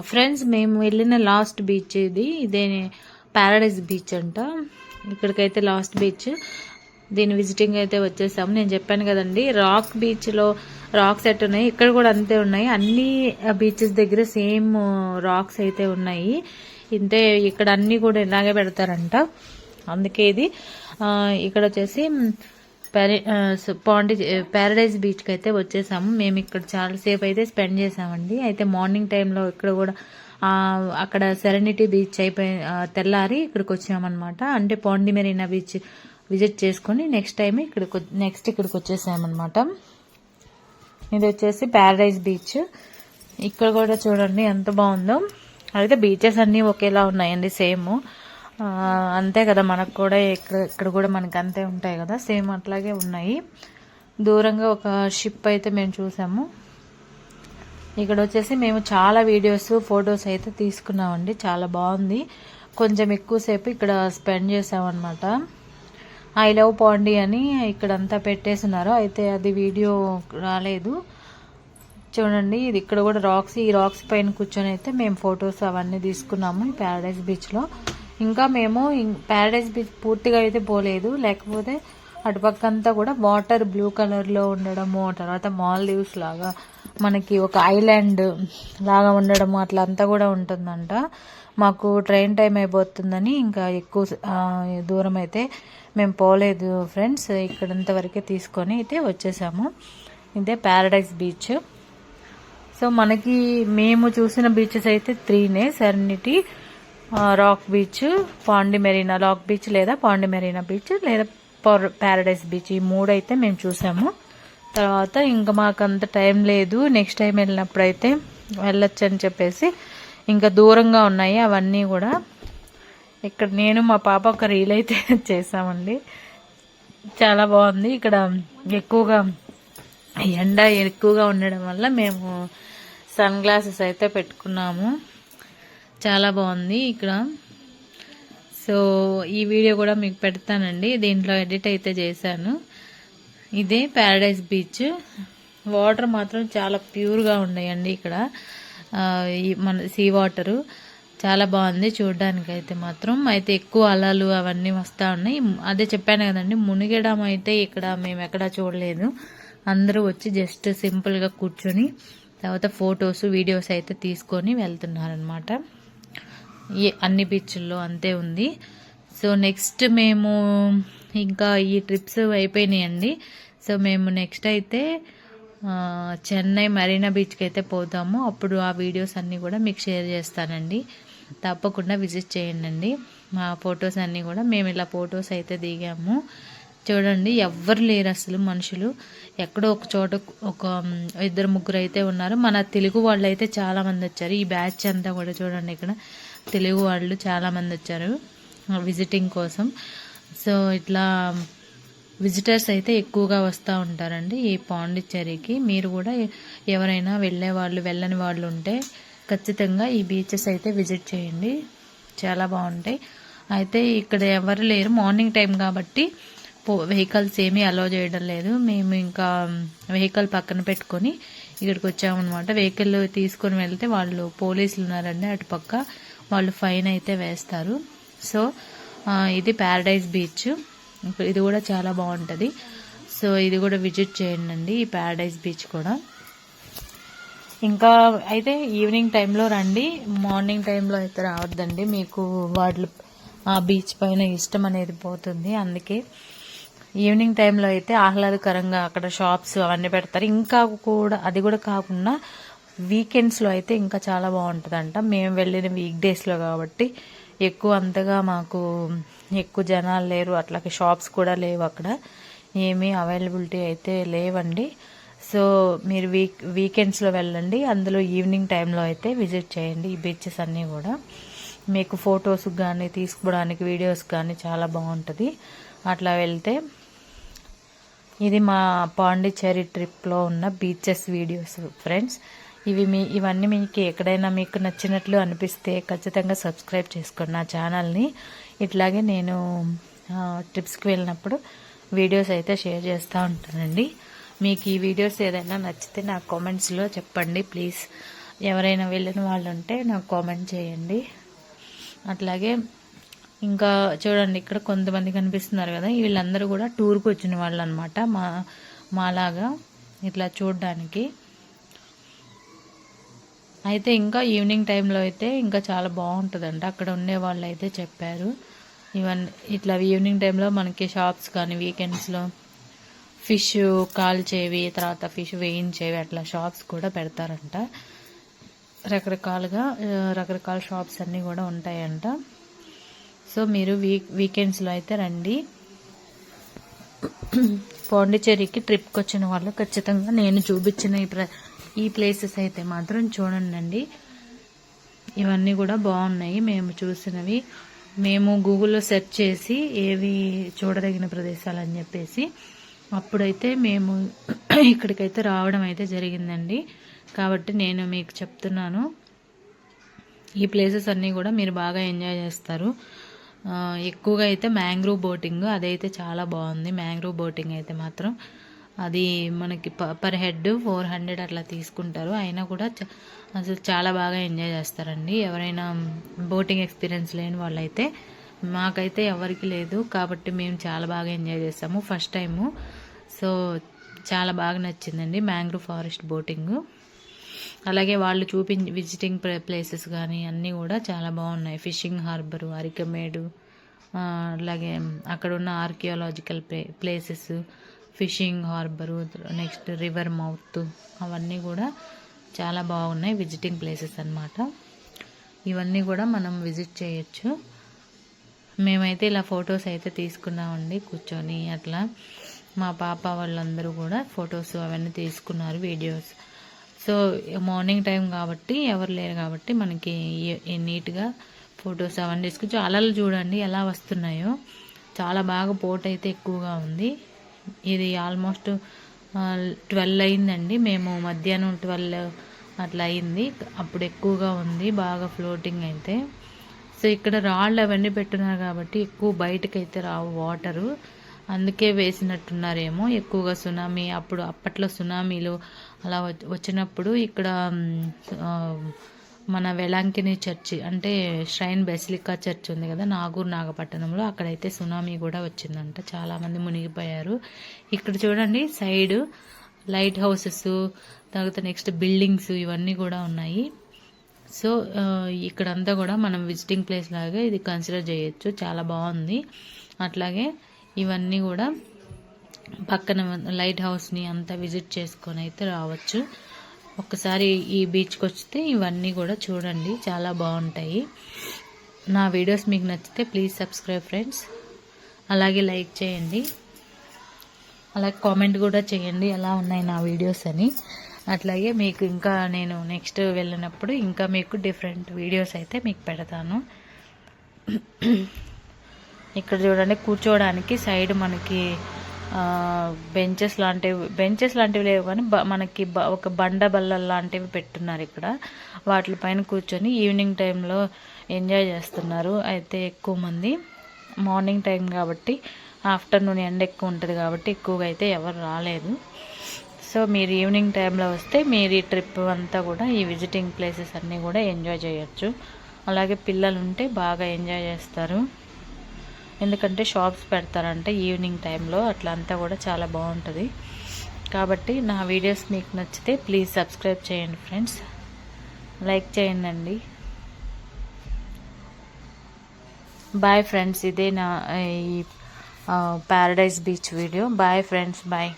Friends మేము వెళ్ళిన last beach ఇదే ప్యారడైజ్ బీచ్ అంట. ఇక్కడికైతే లాస్ట్ బీచ్. దీని విజిటింగ్ అయితే వచ్చేసాము. నేను చెప్పాను కదండి, రాక్ బీచ్లో రాక్స్ ఎట్ ఉన్నాయి, ఇక్కడ కూడా అంతే ఉన్నాయి. అన్ని బీచెస్ దగ్గర సేమ్ రాక్స్ అయితే ఉన్నాయి. ఇంతే, ఇక్కడ అన్ని కూడా ఇలాగే పెడతారంట. అందుకే ఇది ఇక్కడ వచ్చేసి ప్యారడైజ్ బీచ్కి అయితే వచ్చేసాము. మేము ఇక్కడ చాలాసేపు అయితే స్పెండ్ చేసామండి. అయితే మార్నింగ్ టైంలో ఇక్కడ కూడా అక్కడ సెరెనిటీ బీచ్ అయిపోయి తెల్లారి ఇక్కడికి వచ్చామన్నమాట. అంటే పాండి మెరీనా బీచ్ విజిట్ చేసుకుని నెక్స్ట్ ఇక్కడికి వచ్చేసామన్నమాట. ఇది వచ్చేసి ప్యారడైజ్ బీచ్. ఇక్కడ కూడా చూడండి ఎంత బాగుందో. అయితే బీచెస్ అన్నీ ఒకేలా ఉన్నాయండి, సేమ్. అంతే కదా, మనకు కూడా ఇక్కడ కూడా మనకి అంతే ఉంటాయి కదా, సేమ్ అట్లాగే ఉన్నాయి. దూరంగా ఒక షిప్ అయితే మేము చూసాము. ఇక్కడ వచ్చేసి మేము చాలా వీడియోస్ ఫొటోస్ అయితే తీసుకున్నామండి. చాలా బాగుంది. కొంచెం ఎక్కువసేపు ఇక్కడ స్పెండ్ చేసామన్నమాట. ఐ లవ్ పాండి అని ఇక్కడంతా పెట్టేస్తున్నారు. అయితే అది వీడియో రాలేదు. చూడండి, ఇది ఇక్కడ కూడా ఈ రాక్స్ పైన కూర్చొని అయితే మేము ఫొటోస్ అవన్నీ తీసుకున్నాము ఈ ప్యారడైజ్ బీచ్లో. ఇంకా మేము ప్యారడైజ్ బీచ్ పూర్తిగా అయితే పోలేదు, లేకపోతే అటుపక్కంతా కూడా వాటర్ బ్లూ కలర్లో ఉండడము, తర్వాత మాల్దీవ్స్ లాగా మనకి ఒక ఐలాండ్ లాగా ఉండడము, అట్లా అంతా కూడా ఉంటుందంట. మాకు ట్రైన్ టైం అయిపోతుందని ఇంకా ఎక్కువ దూరం అయితే మేము పోలేదు ఫ్రెండ్స్. ఇక్కడంత వరకే తీసుకొని అయితే వచ్చేసాము. ఇదే ప్యారడైజ్ బీచ్. సో మనకి మేము చూసిన బీచెస్ అయితే 3నే: serenity, rock beach, Pondy Marina rock beach లేదా పాండి మెరీనా బీచ్ లేదా ప్యారడైజ్ బీచ్. ఈ 3 అయితే మేము చూసాము. తర్వాత ఇంకా మాకు అంత టైం లేదు. నెక్స్ట్ టైం వెళ్ళినప్పుడు అయితే వెళ్ళొచ్చు అని చెప్పేసి ఇంకా దూరంగా ఉన్నాయి అవన్నీ కూడా. ఇక్కడ నేను మా పాప ఒక రీల్ అయితే చేసామండి. చాలా బాగుంది. ఇక్కడ ఎక్కువగా ఎండ ఎక్కువగా ఉండడం వల్ల మేము సన్ గ్లాసెస్ అయితే పెట్టుకున్నాము. చాలా బాగుంది ఇక్కడ. సో ఈ వీడియో కూడా మీకు పెడతానండి, దీంట్లో ఎడిట్ అయితే చేశాను. ఇదే ప్యారడైజ్ బీచ్. వాటర్ మాత్రం చాలా ప్యూర్గా ఉన్నాయండి ఇక్కడ. మన సీ వాటరు చాలా బాగుంది చూడడానికి అయితే మాత్రం. అయితే ఎక్కువ అలలు అవన్నీ వస్తూ ఉన్నాయి. అదే చెప్పాను కదండి, మునిగడం అయితే ఇక్కడ మేము ఎక్కడా చూడలేదు. అందరూ వచ్చి జస్ట్ సింపుల్గా కూర్చొని తర్వాత ఫొటోస్ వీడియోస్ అయితే తీసుకొని వెళ్తున్నారనమాట. అన్ని బీచ్ల్లో అంతే ఉంది. సో నెక్స్ట్ మేము ఇంకా ఈ ట్రిప్స్ అయిపోయినాయండి. సో మేము నెక్స్ట్ అయితే చెన్నై మరీనా బీచ్కి అయితే పోతాము. అప్పుడు ఆ వీడియోస్ అన్నీ కూడా మీకు షేర్ చేస్తానండి. తప్పకుండా విజిట్ చేయండి. మా ఫొటోస్ అన్నీ కూడా మేము ఇలా ఫొటోస్ అయితే దిగాము. చూడండి, ఎవ్వరు లేరు అసలు మనుషులు. ఎక్కడో ఒక చోట ఒక 2-3 అయితే ఉన్నారు. మన తెలుగు వాళ్ళు అయితే చాలా మంది వచ్చారు. ఈ బ్యాచ్ అంతా కూడా చూడండి, ఇక్కడ తెలుగు వాళ్ళు చాలా మంది వచ్చారు విజిటింగ్ కోసం. సో ఇట్లా విజిటర్స్ అయితే ఎక్కువగా వస్తూ ఉంటారండి ఈ పాండిచ్చేరికి. మీరు కూడా ఎవరైనా వెళ్ళని వాళ్ళు ఉంటే ఖచ్చితంగా ఈ బీచెస్ అయితే విజిట్ చేయండి, చాలా బాగుంటాయి. అయితే ఇక్కడ ఎవరు లేరు, మార్నింగ్ టైం కాబట్టి వెహికల్స్ ఏమీ అలో చేయడం లేదు. మేము ఇంకా వెహికల్ పక్కన పెట్టుకొని ఇక్కడికి వచ్చామన్నమాట. వెహికల్ తీసుకొని వెళ్తే వాళ్ళు పోలీసులు ఉన్నారండి అటుపక్క, వాళ్ళు ఫైన్ అయితే వేస్తారు. సో ఇది ప్యారడైజ్ బీచ్. ఇది కూడా చాలా బాగుంటుంది. సో ఇది కూడా విజిట్ చేయండి ఈ ప్యారడైజ్ బీచ్ కూడా. ఇంకా అయితే ఈవినింగ్ టైంలో రండి, మార్నింగ్ టైంలో అయితే రావద్దండి. మీకు ఆ బీచ్ పైన ఇష్టం అనేది పోతుంది. అందుకే ఈవినింగ్ టైంలో అయితే ఆహ్లాదకరంగా అక్కడ షాప్స్ అవన్నీ పెడతారు. ఇంకా కూడా అది కూడా కాకుండా వీకెండ్స్లో అయితే ఇంకా చాలా బాగుంటుందంట. మేము వెళ్ళిన వీక్ డేస్లో కాబట్టి అంతగా మాకు ఎక్కువ జనాలు లేరు, అట్లాగే షాప్స్ కూడా లేవు, అక్కడ ఏమీ అవైలబిలిటీ అయితే లేవండి. సో మీరు వీకెండ్స్లో వెళ్ళండి, అందులో ఈవినింగ్ టైంలో అయితే విజిట్ చేయండి ఈ బీచెస్ అన్నీ కూడా. మీకు ఫొటోస్ కానీ తీసుకోవడానికి వీడియోస్ కానీ చాలా బాగుంటుంది అట్లా వెళ్తే. ఇది మా పాండిచ్చేరి ట్రిప్లో ఉన్న బీచెస్ వీడియోస్ ఫ్రెండ్స్. ఇవన్నీ మీకు ఎక్కడైనా మీకు నచ్చినట్లు అనిపిస్తే ఖచ్చితంగా సబ్స్క్రైబ్ చేసుకోండి నా ఛానల్ని. ఇట్లాగే నేను ట్రిప్స్కి వెళ్ళినప్పుడు వీడియోస్ అయితే షేర్ చేస్తూ ఉంటానండి. మీకు ఈ వీడియోస్ ఏదైనా నచ్చితే నా కామెంట్స్లో చెప్పండి ప్లీజ్. ఎవరైనా వెళ్ళిన వాళ్ళు ఉంటే నాకు కామెంట్ చేయండి. అట్లాగే ఇంకా చూడండి, ఇక్కడ కొంతమంది కనిపిస్తున్నారు కదా, వీళ్ళందరూ కూడా టూర్కి వచ్చిన వాళ్ళు అనమాట, మాలాగా ఇట్లా చూడడానికి. అయితే ఇంకా ఈవినింగ్ టైంలో అయితే ఇంకా చాలా బాగుంటుందంట, అక్కడ ఉండే వాళ్ళు అయితే చెప్పారు. ఇట్లా ఈవినింగ్ టైంలో మనకి షాప్స్ కానీ వీకెండ్స్లో ఫిష్ కాల్చేవి, తర్వాత ఫిష్ వేయించేవి అట్లా షాప్స్ కూడా పెడతారంట. రకరకాల షాప్స్ అన్నీ కూడా ఉంటాయంట. సో మీరు వీకెండ్స్లో అయితే రండి. పాండిచ్చేరికి ట్రిప్కి వచ్చిన వాళ్ళు ఖచ్చితంగా నేను చూపించిన ఈ ప్లేసెస్ అయితే మాత్రం చూడండి. ఇవన్నీ కూడా బాగున్నాయి, మేము చూసినవి. మేము గూగుల్లో సెర్చ్ చేసి ఏవి చూడదగిన ప్రదేశాలు అని చెప్పేసి అప్పుడైతే మేము ఇక్కడికైతే రావడం అయితే జరిగిందండి. కాబట్టి నేను మీకు చెప్తున్నాను, ఈ ప్లేసెస్ అన్నీ కూడా మీరు బాగా ఎంజాయ్ చేస్తారు. ఎక్కువగా అయితే మ్యాంగ్రూవ్ బోటింగ్ అదైతే చాలా బాగుంది. మ్యాంగ్రూవ్ బోటింగ్ అయితే మాత్రం అది మనకి పర్ హెడ్ 400 అట్లా తీసుకుంటారు. అయినా కూడా అసలు చాలా బాగా ఎంజాయ్ చేస్తారండి. ఎవరైనా బోటింగ్ ఎక్స్పీరియన్స్ లేని వాళ్ళైతే, మాకైతే ఎవరికి లేదు కాబట్టి మేము చాలా బాగా ఎంజాయ్ చేస్తాము ఫస్ట్ టైము. సో చాలా బాగా నచ్చిందండి మ్యాంగ్రూవ్ ఫారెస్ట్ బోటింగ్. అలాగే వాళ్ళు విజిటింగ్ ప్లేసెస్ కానీ అన్నీ కూడా చాలా బాగున్నాయి. ఫిషింగ్ హార్బరు, అరికమేడు, అలాగే అక్కడ ఉన్న archaeological places, fishing harbour, next river mouth, అవన్నీ కూడా చాలా బాగున్నాయి విజిటింగ్ ప్లేసెస్ అన్నమాట. ఇవన్నీ కూడా మనం విజిట్ చేయొచ్చు. మేమైతే ఇలా ఫొటోస్ అయితే తీసుకున్నామండి కూర్చొని అట్లా. మా పాప వాళ్ళందరూ కూడా ఫొటోస్ అవన్నీ తీసుకున్నారు, వీడియోస్. సో మార్నింగ్ టైం కాబట్టి ఎవరు లేరు కాబట్టి మనకి నీట్గా ఫొటోస్ అవన్నీ తీసుకొచ్చి. అలలు చూడండి ఎలా వస్తున్నాయో, చాలా బాగా పోట్ అయితే ఎక్కువగా ఉంది. ఇది ఆల్మోస్ట్ 12 అయిందండి, మేము మధ్యాహ్నం 12 అట్లా అయింది. అప్పుడు ఎక్కువగా ఉంది బాగా ఫ్లోటింగ్ అయితే. సో ఇక్కడ రాళ్ళు అవన్నీ పెట్టున్నారు కాబట్టి ఎక్కువ బయటకైతే రావు వాటరు, అందుకే వేసినట్టున్నారేమో. ఎక్కువగా సునామీ అప్పట్లో సునామీలు అలా వచ్చినప్పుడు ఇక్కడ మన వెలాంకిని చర్చి అంటే శ్రైన్ బెసిలికా చర్చ్ ఉంది కదా నాగపట్టణంలో, అక్కడైతే సునామీ కూడా వచ్చిందంట, చాలామంది మునిగిపోయారు. ఇక్కడ చూడండి సైడ్ లైట్ హౌసెస్, తర్వాత నెక్స్ట్ బిల్డింగ్స్ ఇవన్నీ కూడా ఉన్నాయి. సో ఇక్కడంతా కూడా మనం విజిటింగ్ ప్లేస్ లాగా ఇది కన్సిడర్ చేయొచ్చు, చాలా బాగుంది. అట్లాగే ఇవన్నీ కూడా పక్కన లైట్ హౌస్ని అంతా విజిట్ చేసుకొని అయితే రావచ్చు. ఒక్కసారి ఈ బీచ్కి వస్తే ఇవన్నీ కూడా చూడండి, చాలా బాగుంటాయి. నా వీడియోస్ మీకు నచ్చితే ప్లీజ్ సబ్స్క్రైబ్ ఫ్రెండ్స్. అలాగే లైక్ చేయండి, అలాగే కామెంట్ కూడా చేయండి ఎలా ఉన్నాయి నా వీడియోస్ అని. అట్లాగే మీకు ఇంకా నేను నెక్స్ట్ వెళ్ళినప్పుడు ఇంకా మీకు డిఫరెంట్ వీడియోస్ అయితే మీకు పెడతాను. ఇక్కడ చూడండి కూర్చోవడానికి సైడ్ మనకి బెంచెస్ లాంటివి లేవు కానీ మనకి ఒక బండ బల్ల లాంటివి పెట్టున్నారు ఇక్కడ. వాటిపైన కూర్చొని ఈవినింగ్ టైంలో ఎంజాయ్ చేస్తున్నారు. అయితే ఎక్కువ మంది మార్నింగ్ టైం కాబట్టి, ఆఫ్టర్నూన్ ఎండ ఎక్కువ ఉంటుంది కాబట్టి ఎక్కువగా అయితే ఎవరు రాలేదు. సో మీరు ఈవినింగ్ టైంలో వస్తే మీరు ఈ ట్రిప్ అంతా కూడా ఈ విజిటింగ్ ప్లేసెస్ అన్నీ కూడా ఎంజాయ్ చేయొచ్చు. అలాగే పిల్లలు ఉంటే బాగా ఎంజాయ్ చేస్తారు, ఎందుకంటే షాప్స్ పెడతారంటే ఈవినింగ్ టైంలో, అట్లా అంతా కూడా చాలా బాగుంటుంది. కాబట్టి నా వీడియోస్ మీకు నచ్చితే ప్లీజ్ సబ్స్క్రైబ్ చేయండి ఫ్రెండ్స్, లైక్ చేయండి. బాయ్ ఫ్రెండ్స్, ఇదే నా ఈ paradise beach video. Bye friends, bye.